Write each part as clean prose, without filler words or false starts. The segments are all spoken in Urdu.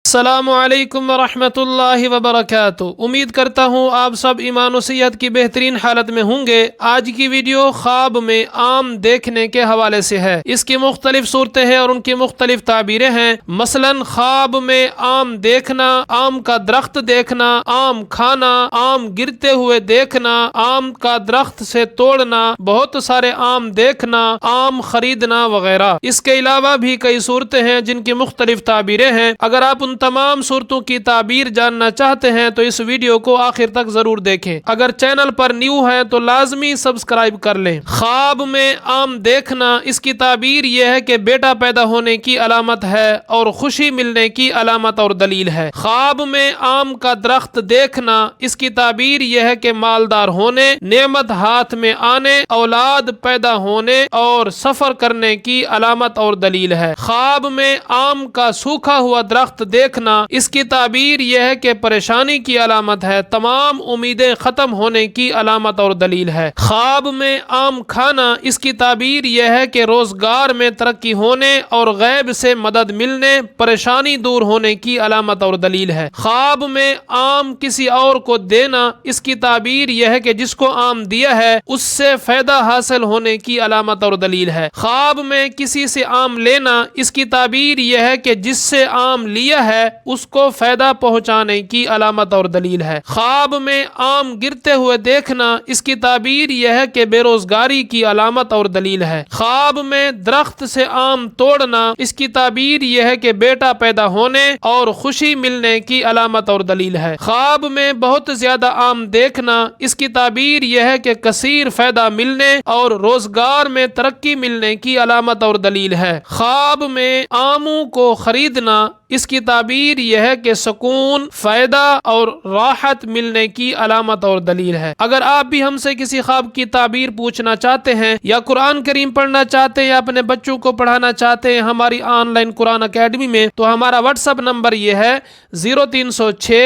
السلام علیکم ورحمۃ اللہ وبرکاتہ۔ امید کرتا ہوں آپ سب ایمان و صحت کی بہترین حالت میں ہوں گے۔ آج کی ویڈیو خواب میں آم دیکھنے کے حوالے سے ہے۔ اس کی مختلف صورتیں ہیں اور ان کی مختلف تعبیریں ہیں۔ مثلا خواب میں آم دیکھنا، آم کا درخت دیکھنا، آم کھانا، آم گرتے ہوئے دیکھنا، آم کا درخت سے توڑنا، بہت سارے آم دیکھنا، آم خریدنا وغیرہ۔ اس کے علاوہ بھی کئی صورتیں ہیں جن کی مختلف تعبیریں ہیں۔ اگر آپ ان تمام صورتوں کی تعبیر جاننا چاہتے ہیں تو اس ویڈیو کو آخر تک ضرور دیکھیں۔ اگر چینل پر نیو ہیں تو لازمی سبسکرائب کر لیں۔ خواب میں آم دیکھنا، اس کی تعبیر یہ ہے کہ بیٹا پیدا ہونے کی علامت ہے اور خوشی ملنے کی علامت اور دلیل ہے۔ خواب میں آم کا درخت دیکھنا، اس کی تعبیر یہ ہے کہ مالدار ہونے، نعمت ہاتھ میں آنے، اولاد پیدا ہونے اور سفر کرنے کی علامت اور دلیل ہے۔ خواب میں آم کا سوکھا ہوا درخت دیکھنا، اس کی تعبیر یہ ہے کہ پریشانی کی علامت ہے، تمام امیدیں ختم ہونے کی علامت اور دلیل ہے۔ خواب میں آم کھانا، اس کی تعبیر یہ ہے کہ روزگار میں ترقی ہونے اور غیب سے مدد ملنے، پریشانی دور ہونے کی علامت اور دلیل ہے۔ خواب میں آم کسی اور کو دینا، اس کی تعبیر یہ ہے کہ جس کو آم دیا ہے اس سے فائدہ حاصل ہونے کی علامت اور دلیل ہے۔ خواب میں کسی سے آم لینا، اس کی تعبیر یہ ہے کہ جس سے آم لیا ہے اس کو فائدہ پہنچانے کی علامت اور دلیل ہے۔ خواب میں آم گرتے ہوئے دیکھنا، اس کی تعبیر یہ ہے کہ بے روزگاری کی علامت اور دلیل ہے۔ خواب میں درخت سے آم توڑنا، اس کی تعبیر یہ ہے کہ بیٹا پیدا ہونے اور خوشی ملنے کی علامت اور دلیل ہے۔ خواب میں بہت زیادہ آم دیکھنا، اس کی تعبیر یہ ہے کہ کثیر فائدہ ملنے اور روزگار میں ترقی ملنے کی علامت اور دلیل ہے۔ خواب میں آموں کو خریدنا، اس کی تعبیر یہ ہے کہ سکون، فائدہ اور راحت ملنے کی علامت اور دلیل ہے۔ اگر آپ بھی ہم سے کسی خواب کی تعبیر پوچھنا چاہتے ہیں یا قرآن کریم پڑھنا چاہتے ہیں یا اپنے بچوں کو پڑھانا چاہتے ہیں ہماری آن لائن قرآن اکیڈمی میں، تو ہمارا واٹس ایپ نمبر یہ ہے 0306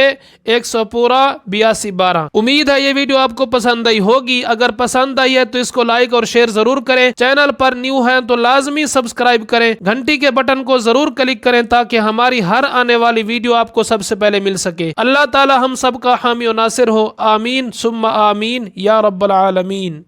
100 82 12۔ امید ہے یہ ویڈیو آپ کو پسند آئی ہوگی۔ اگر پسند آئی ہے تو اس کو لائک اور شیئر ضرور کریں۔ چینل پر نیو ہیں تو لازمی سبسکرائب کریں، گھنٹی کے بٹن کو ضرور کلک کریں تاکہ ہماری ہر آنے والی ویڈیو آپ کو سب سے پہلے مل سکے۔ اللہ تعالی ہم سب کا حامی و ناصر ہو، آمین ثم آمین یا رب العالمین۔